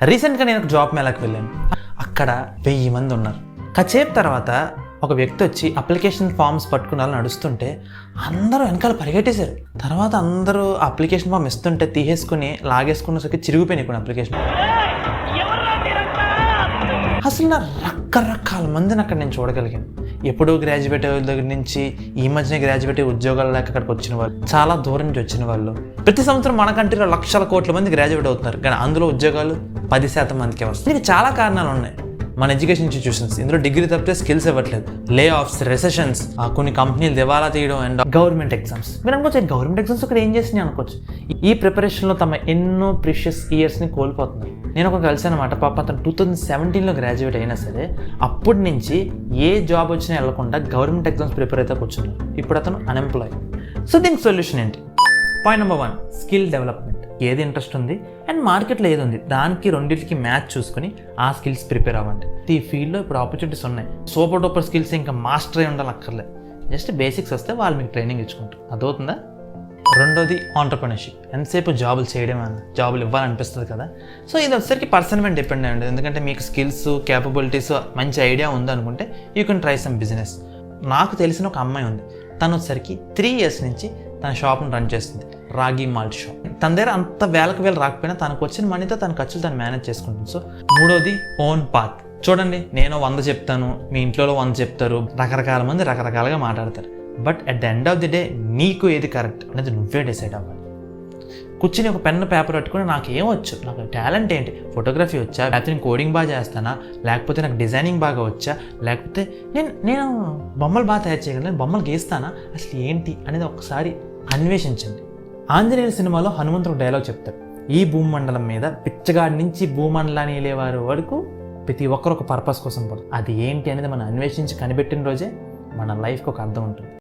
రీసెంట్గా నేను ఒక జాబ్ మేళకు వెళ్ళాను. అక్కడ 1000 మంది ఉన్నారు. కాసేపు తర్వాత ఒక వ్యక్తి వచ్చి అప్లికేషన్ ఫామ్స్ పట్టుకుని నడుస్తుంటే అందరూ వెనకాల పరిగెట్టేశారు. తర్వాత అందరూ అప్లికేషన్ ఫామ్ ఇస్తుంటే తీసేసుకుని లాగేసుకునేసరికి చిరిగిపోయినాయి కొన్ని అప్లికేషన్. అసలు నా రకరకాల మందిని అక్కడ నేను చూడగలిగాను. ఎప్పుడో గ్రాడ్యుయేట్ దగ్గర నుంచి ఈ మధ్యనే గ్రాడ్యుయేట్ ఉద్యోగాలు లేక అక్కడికి వచ్చిన వాళ్ళు, చాలా దూరం నుంచి వచ్చిన వాళ్ళు. ప్రతి సంవత్సరం మన కంట్రీలో లక్షల కోట్ల మంది గ్రాడ్యుయేట్ అవుతున్నారు, కానీ అందులో ఉద్యోగాలు 10% మందికే వస్తాయి. దీనికి చాలా కారణాలు ఉన్నాయి. మన ఎడ్యుకేషన్ ఇన్స్టిట్యూషన్స్ ఇందులో డిగ్రీ తప్పితే స్కిల్స్ ఇవ్వట్లేదు. లే ఆఫ్స్, రెసెషన్స్, కొన్ని కంపెనీలు దివాలా తీయడం అండ్ గవర్నమెంట్ ఎగ్జామ్స్. మీరు అనుకోవచ్చు గవర్నమెంట్ ఎగ్జామ్స్ ఇక్కడ ఏం చేసినాయి అనుకోవచ్చు. ఈ ప్రిపరేషన్లో తమ ఎన్నో ప్రీషియస్ ఇయర్స్ని కోల్పోతున్నారు. నేను ఒక కలిసాను అనమాట. పాప అతను 2017లో గ్రాడ్యుయేట్ అయినా సరే అప్పటి నుంచి ఏ జాబ్ వచ్చినా వెళ్లకుండా గవర్నమెంట్ ఎగ్జామ్స్ ప్రిపేర్ అయితే కూర్చున్నారు. ఇప్పుడు అతను అన్ఎంప్లాయ్. సో దీనికి సొల్యూషన్ ఏంటి? Point number 1, skill development. ఏది ఇంట్రెస్ట్ ఉంది అండ్ మార్కెట్లో ఏది ఉంది దానికి రెండింటికి మ్యాచ్ చూసుకుని ఆ స్కిల్స్ ప్రిపేర్ అవ్వండి. ఈ ఫీల్డ్లో ఇప్పుడు ఆపర్చునిటీస్ ఉన్నాయి. సూపర్ డూపర్ స్కిల్స్ ఇంకా మాస్టర్ అయి ఉండాలి అక్కర్లేదు. జస్ట్ బేసిక్స్ వస్తే వాళ్ళు మీకు ట్రైనింగ్ ఇచ్చుకుంటారు. అదవుతుందా? రెండోది ఆంటర్‌ప్రెన్యూర్‌షిప్. ఎంతసేపు జాబులు చేయడమే, జాబులు ఇవ్వాలనిపిస్తుంది కదా. సో ఇది వచ్చేసరికి పర్సన్ మీద డిపెండ్ అయ్యి ఉంటుంది. ఎందుకంటే మీకు స్కిల్స్, క్యాపబిలిటీస్, మంచి ఐడియా ఉందనుకుంటే you can try some business. నాకు తెలిసిన ఒక అమ్మాయి ఉంది. తను వచ్చేసరికి 3 years నుంచి తన షాప్ను రన్ చేస్తుంది, రాగి మాల్ట్ షాప్. తన దగ్గర అంత వేలకు రాకపోయినా తనకు వచ్చిన మనీతో తన ఖర్చులు తను మేనేజ్ చేసుకుంటుంది. సో మూడోది ఓన్ పాత్. చూడండి, నేను 100 చెప్తాను, మీ ఇంట్లో 100 చెప్తారు, రకరకాల మంది రకరకాలుగా మాట్లాడతారు. But at the end of the day నీకు ఏది కరెక్ట్ అనేది నువ్వే డిసైడ్ అవ్వాలి. కూర్చుని ఒక పెన్ను పేపర్ పట్టుకుని నాకు ఏమొచ్చు, నాకు టాలెంట్ ఏంటి, ఫోటోగ్రఫీ వచ్చా, లేకపోతే నేను కోడింగ్ బాగా చేస్తానా, లేకపోతే నాకు డిజైనింగ్ బాగా వచ్చా, లేకపోతే నేను బొమ్మలు బాగా తయారు చేయగలను, బొమ్మలు గీస్తానా, అసలు ఏంటి అనేది ఒకసారి అన్వేషించండి. ఆంజనేయుల సినిమాలో హనుమంతుడు డైలాగ్ చెప్తాడు, ఈ భూమండలం మీద పిచ్చగాడి నుంచి భూమండలాన్ని వెళ్ళేవారు వరకు ప్రతి ఒక్కరు ఒక పర్పస్ కోసం పడుతుంది. అది ఏంటి అనేది మనం అన్వేషించి కనిపెట్టిన రోజే మన లైఫ్కి ఒక అర్థం ఉంటుంది.